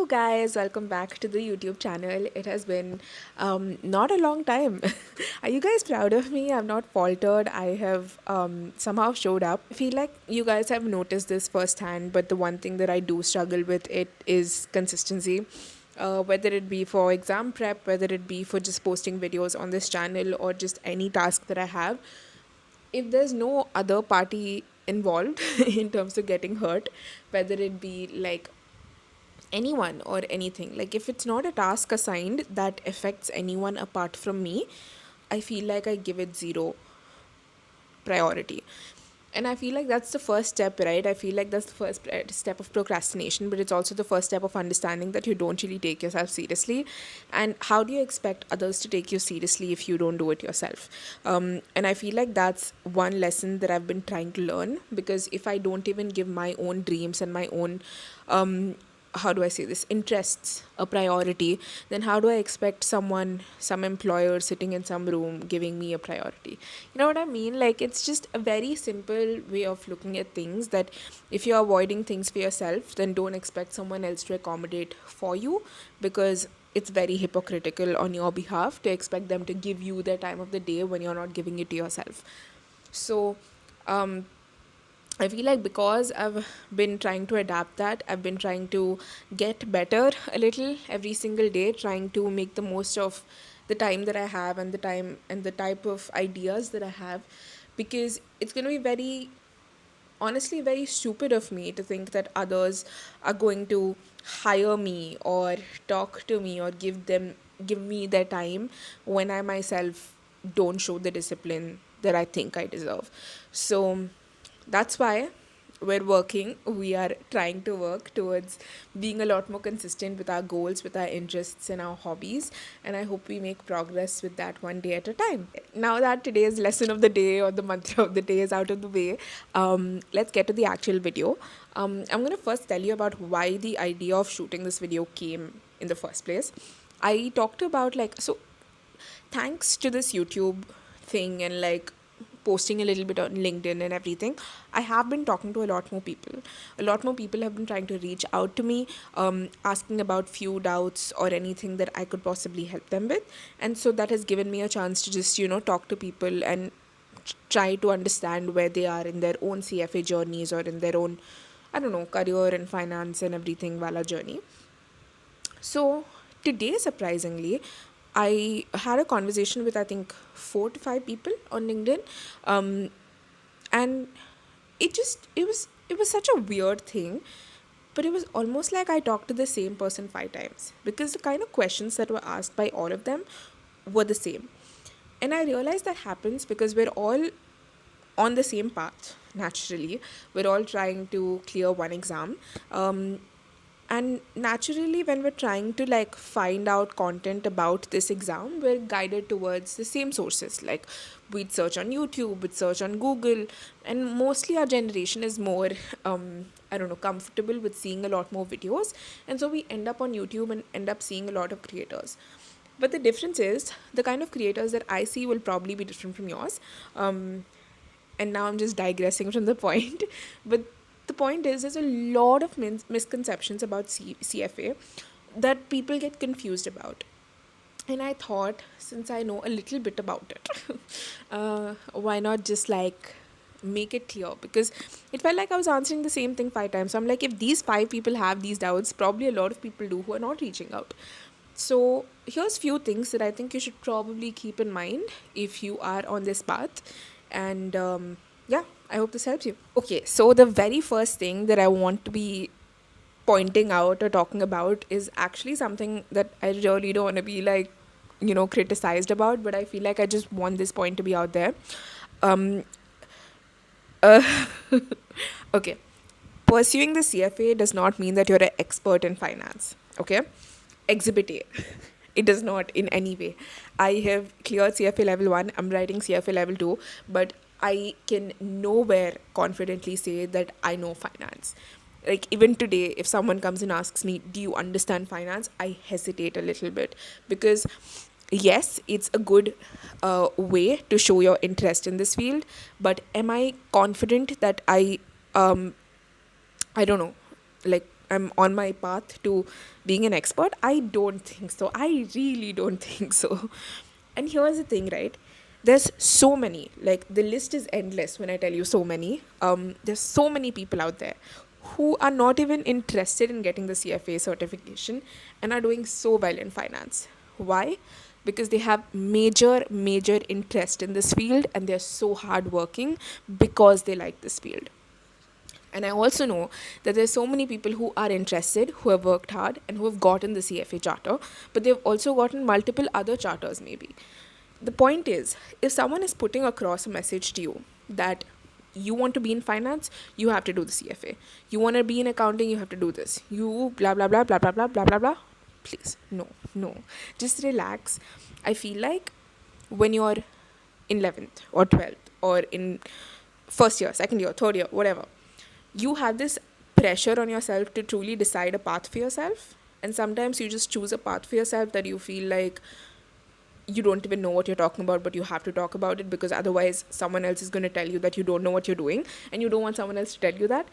Hello, guys, welcome back to the YouTube channel. It has been not a long time. Are you guys proud of me? I've not faltered. I have somehow showed up. I feel like you guys have noticed this firsthand, but the one thing that I do struggle with it is consistency. Whether it be for exam prep, whether it be for just posting videos on this channel or just any task that I have, if there's no other party involved in terms of getting hurt, whether it be like anyone or anything, like if it's not a task assigned that affects anyone apart from me, I feel like I give it zero priority. And I feel like that's the first step, right? I feel like that's the first step of procrastination, but it's also the first step of understanding that you don't really take yourself seriously. And how do you expect others to take you seriously if you don't do it yourself? And I feel like that's one lesson that I've been trying to learn, because if I don't even give my own dreams and my own how do I say this, interests a priority, then how do I expect someone, some employer sitting in some room giving me a priority? You know what I mean? Like, it's just a very simple way of looking at things, that if you're avoiding things for yourself, then don't expect someone else to accommodate for you, because it's very hypocritical on your behalf to expect them to give you their time of the day when you're not giving it to yourself. So, um, I feel like because I've been trying to adapt that, I've been trying to get better a little every single day, trying to make the most of the time that I have and the time and the type of ideas that I have, because it's going to be very, honestly, very stupid of me to think that others are going to hire me or talk to me or give me their time when I myself don't show the discipline that I think I deserve. So that's why we are trying to work towards being a lot more consistent with our goals, with our interests and our hobbies, and I hope we make progress with that one day at a time. Now that today's lesson of the day or the mantra of the day is out of the way, let's get to the actual video. I'm going to first tell you about why the idea of shooting this video came in the first place. I talked about, like, so thanks to this YouTube thing and like posting a little bit on LinkedIn and everything, I have been talking to a lot more people. A lot more people have been trying to reach out to me, asking about few doubts or anything that I could possibly help them with. And so that has given me a chance to just, talk to people and try to understand where they are in their own CFA journeys or in their own, I don't know, career and finance and everything wala journey. So today, surprisingly, I had a conversation with, I think, 4 to 5 people on LinkedIn, and it was such a weird thing, but it was almost like I talked to the same person 5 times, because the kind of questions that were asked by all of them were the same. And I realized that happens because we're all on the same path naturally. We're all trying to clear one exam. And naturally, when we're trying to like find out content about this exam, we're guided towards the same sources. Like, we'd search on YouTube, we'd search on Google, and mostly our generation is more I don't know, comfortable with seeing a lot more videos, and so we end up on YouTube and end up seeing a lot of creators. But the difference is, the kind of creators that I see will probably be different from yours. And now I'm just digressing from the point. But the point is, there's a lot of misconceptions about CFA that people get confused about. And I thought, since I know a little bit about it, why not just like make it clear? Because it felt like I was answering the same thing 5 times. So I'm like, if these 5 people have these doubts, probably a lot of people do who are not reaching out. So here's few things that I think you should probably keep in mind if you are on this path. And yeah, I hope this helps you. Okay, so the very first thing that I want to be pointing out or talking about is actually something that I really don't want to be like, criticized about, but I feel like I just want this point to be out there. Um, uh, okay, pursuing the CFA does not mean that you're an expert in finance. Okay, Exhibit A. It does not in any way. I have cleared CFA level 1, I'm writing CFA level 2, but I can nowhere confidently say that I know finance. Like, even today, if someone comes and asks me, do you understand finance? I hesitate a little bit, because yes, it's a good way to show your interest in this field, but am I confident that I don't know, like, I'm on my path to being an expert? I don't think so. I really don't think so. And here's the thing, right? There's so many, like the list is endless when I tell you so many. There's so many people out there who are not even interested in getting the CFA certification and are doing so well in finance. Why? Because they have major interest in this field and they're so hardworking because they like this field. And I also know that there's so many people who are interested, who have worked hard, and who have gotten the CFA charter, but they've also gotten multiple other charters, maybe. The point is, if someone is putting across a message to you that you want to be in finance, you have to do the CFA. You want to be in accounting, you have to do this. You blah, blah, blah, blah, blah, blah, blah, blah, blah. Please, no, no. Just relax. I feel like when you're in 11th or 12th or in first year, second year, third year, whatever, you have this pressure on yourself to truly decide a path for yourself. And sometimes you just choose a path for yourself that you feel like you don't even know what you're talking about, but you have to talk about it because otherwise someone else is going to tell you that you don't know what you're doing and you don't want someone else to tell you that.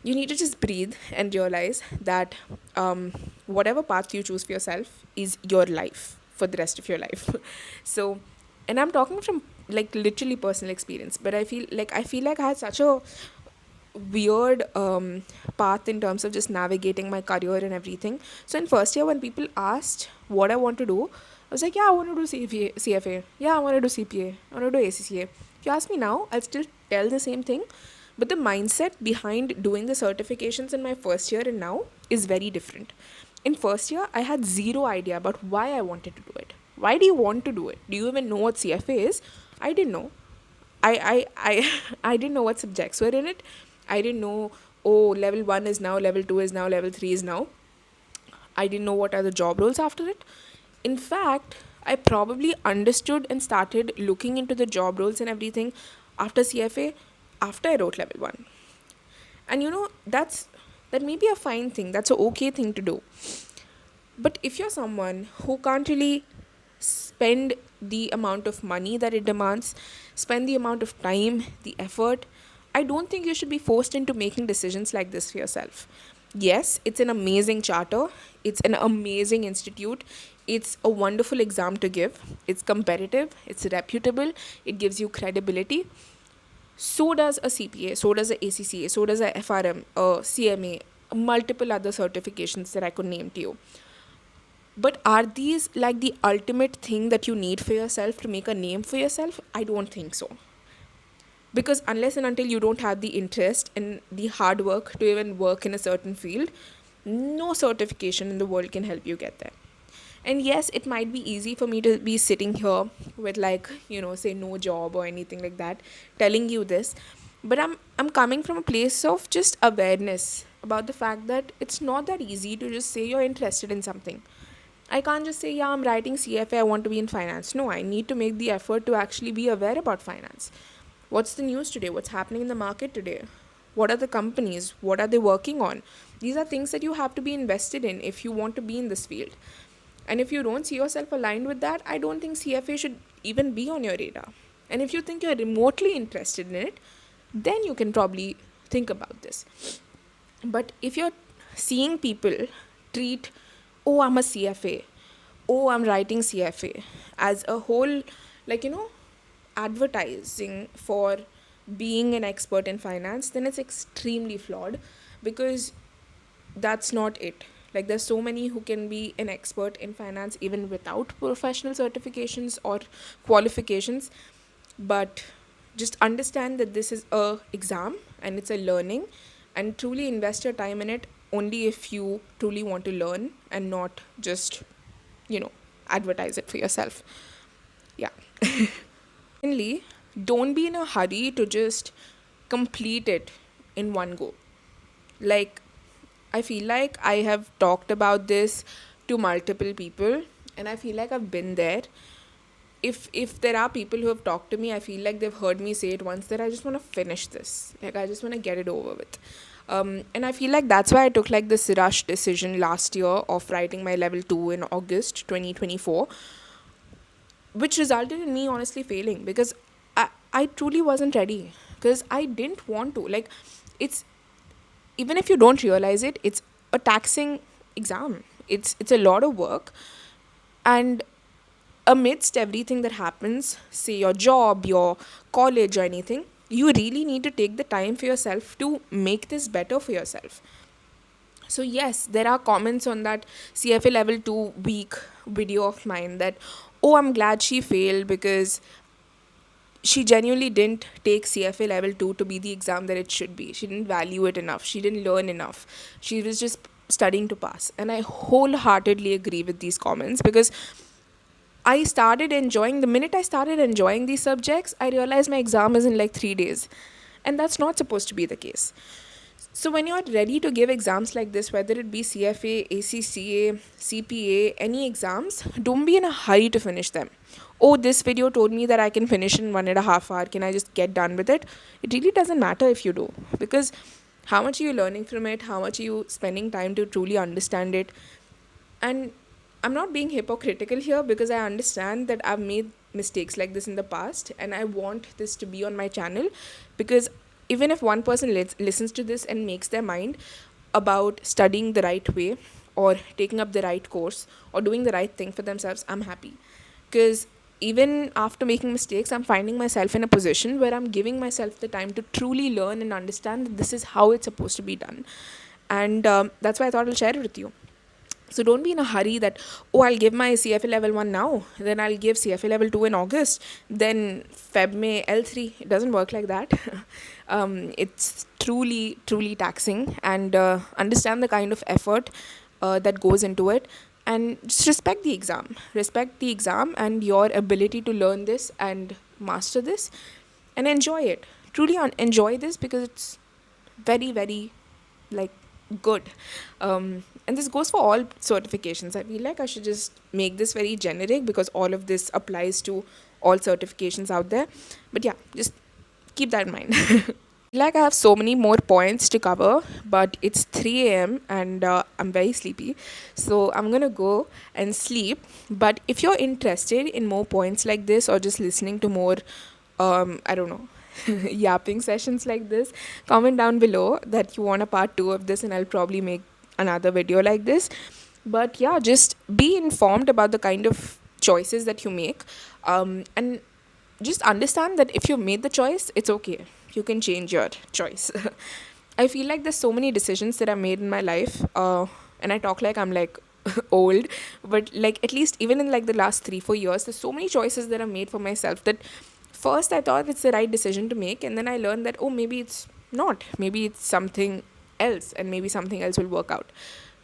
You need to just breathe and realize that whatever path you choose for yourself is your life for the rest of your life. So, and I'm talking from like literally personal experience, but I feel like I had such a weird path in terms of just navigating my career and everything. So in first year, when people asked what I want to do, I was like, yeah, I want to do CFA. Yeah, I want to do CPA. I want to do ACCA. If you ask me now, I'll still tell the same thing. But the mindset behind doing the certifications in my first year and now is very different. In first year, I had zero idea about why I wanted to do it. Why do you want to do it? Do you even know what CFA is? I didn't know. I didn't know what subjects were in it. I didn't know, oh, level 1 is now, level 2 is now, level 3 is now. I didn't know what are the job roles after it. In fact, I probably understood and started looking into the job roles and everything after CFA, after I wrote level 1. And that may be a fine thing, that's an okay thing to do. But if you're someone who can't really spend the amount of money that it demands, spend the amount of time, the effort, I don't think you should be forced into making decisions like this for yourself. Yes, it's an amazing charter, it's an amazing institute, it's a wonderful exam to give, it's competitive, it's reputable, it gives you credibility. So does a CPA, so does a ACCA, so does a FRM, a CMA, multiple other certifications that I could name to you. But are these like the ultimate thing that you need for yourself to make a name for yourself? I don't think so. Because unless and until you don't have the interest and the hard work to even work in a certain field, no certification in the world can help you get there. And yes, it might be easy for me to be sitting here with say no job or anything like that, telling you this. But I'm coming from a place of just awareness about the fact that it's not that easy to just say you're interested in something. I can't just say, yeah, I'm writing CFA, I want to be in finance. No, I need to make the effort to actually be aware about finance. What's the news today? What's happening in the market today? What are the companies? What are they working on? These are things that you have to be invested in if you want to be in this field. And if you don't see yourself aligned with that, I don't think CFA should even be on your radar. And if you think you're remotely interested in it, then you can probably think about this. But if you're seeing people treat, oh, I'm a CFA, oh, I'm writing CFA, as a whole, advertising for being an expert in finance, then it's extremely flawed because that's not it. Like, there's so many who can be an expert in finance even without professional certifications or qualifications. But just understand that this is a exam and it's a learning, and truly invest your time in it only if you truly want to learn and not just, advertise it for yourself. Yeah. Secondly, don't be in a hurry to just complete it in one go. Like, I feel like I have talked about this to multiple people and I feel like I've been there. If there are people who have talked to me, I feel like they've heard me say it once, that I just want to finish this. Like, I just want to get it over with. And I feel like that's why I took like this rush decision last year of writing my level 2 in August 2024, which resulted in me honestly failing because I truly wasn't ready, because I didn't want to. Like, it's, even if you don't realize it, it's a taxing exam. It's a lot of work, and amidst everything that happens, say your job, your college, or anything, you really need to take the time for yourself to make this better for yourself. So yes, there are comments on that CFA level 2 week video of mine that, oh, I'm glad she failed because she genuinely didn't take CFA level 2 to be the exam that it should be. She didn't value it enough. She didn't learn enough. She was just studying to pass. And I wholeheartedly agree with these comments, because the minute I started enjoying these subjects, I realized my exam is in like 3 days. And that's not supposed to be the case. So when you're ready to give exams like this, whether it be CFA, ACCA, CPA, any exams, don't be in a hurry to finish them. Oh, this video told me that I can finish in 1.5 hours. Can I just get done with it? It really doesn't matter if you do, because how much are you learning from it? How much are you spending time to truly understand it? And I'm not being hypocritical here, because I understand that I've made mistakes like this in the past, and I want this to be on my channel, because even if one person listens to this and makes their mind about studying the right way, or taking up the right course, or doing the right thing for themselves, I'm happy. Because even after making mistakes, I'm finding myself in a position where I'm giving myself the time to truly learn and understand that this is how it's supposed to be done. And that's why I thought I'll share it with you. So don't be in a hurry that, oh, I'll give my CFA level 1 now, then I'll give CFA level 2 in August, then Feb May L3. It doesn't work like that. It's truly, truly taxing, and understand the kind of effort that goes into it, and just respect the exam. Respect the exam and your ability to learn this and master this, and enjoy it. Truly enjoy this, because it's very, very, like, good. And this goes for all certifications. I feel like I should just make this very generic, because all of this applies to all certifications out there. But yeah, just keep that in mind. Like, I have so many more points to cover, but it's 3 a.m. and I'm very sleepy. So I'm going to go and sleep. But if you're interested in more points like this, or just listening to more, I don't know, yapping sessions like this, comment down below that you want a part 2 of this, and I'll probably make another video like this. But yeah, just be informed about the kind of choices that you make, and just understand that if you made the choice, it's okay. You can change your choice. I feel like there's so many decisions that I made in my life, and I talk like I'm like old, but like at least even in like the last 3-4 years, there's so many choices that I made for myself that first I thought it's the right decision to make, and then I learned that, oh, maybe it's not. Maybe it's something else, and maybe something else will work out.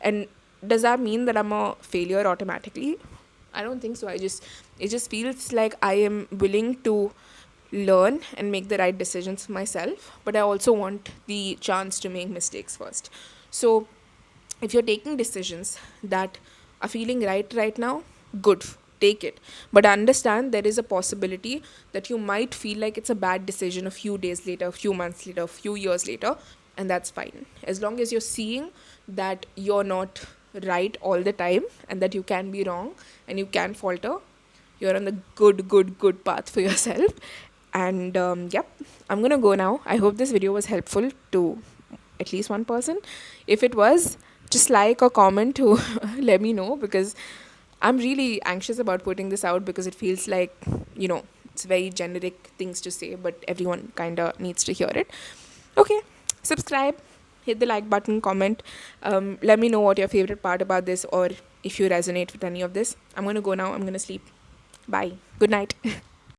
And does that mean that I'm a failure automatically? I don't think so. It just feels like I am willing to learn and make the right decisions for myself, but I also want the chance to make mistakes first. So if you're taking decisions that are feeling right now, good, take it. But understand there is a possibility that you might feel like it's a bad decision a few days later, a few months later, a few years later, and that's fine. As long as you're seeing that you're not right all the time, and that you can be wrong and you can falter, you're on the good path for yourself. And yep, I'm gonna go now. I hope this video was helpful to at least one person. If it was, just like or comment to let me know, because I'm really anxious about putting this out, because it feels like, it's very generic things to say, but everyone kind of needs to hear it. Okay, subscribe, hit the like button, comment. Let me know what your favorite part about this, or if you resonate with any of this. I'm going to go now. I'm going to sleep. Bye. Good night.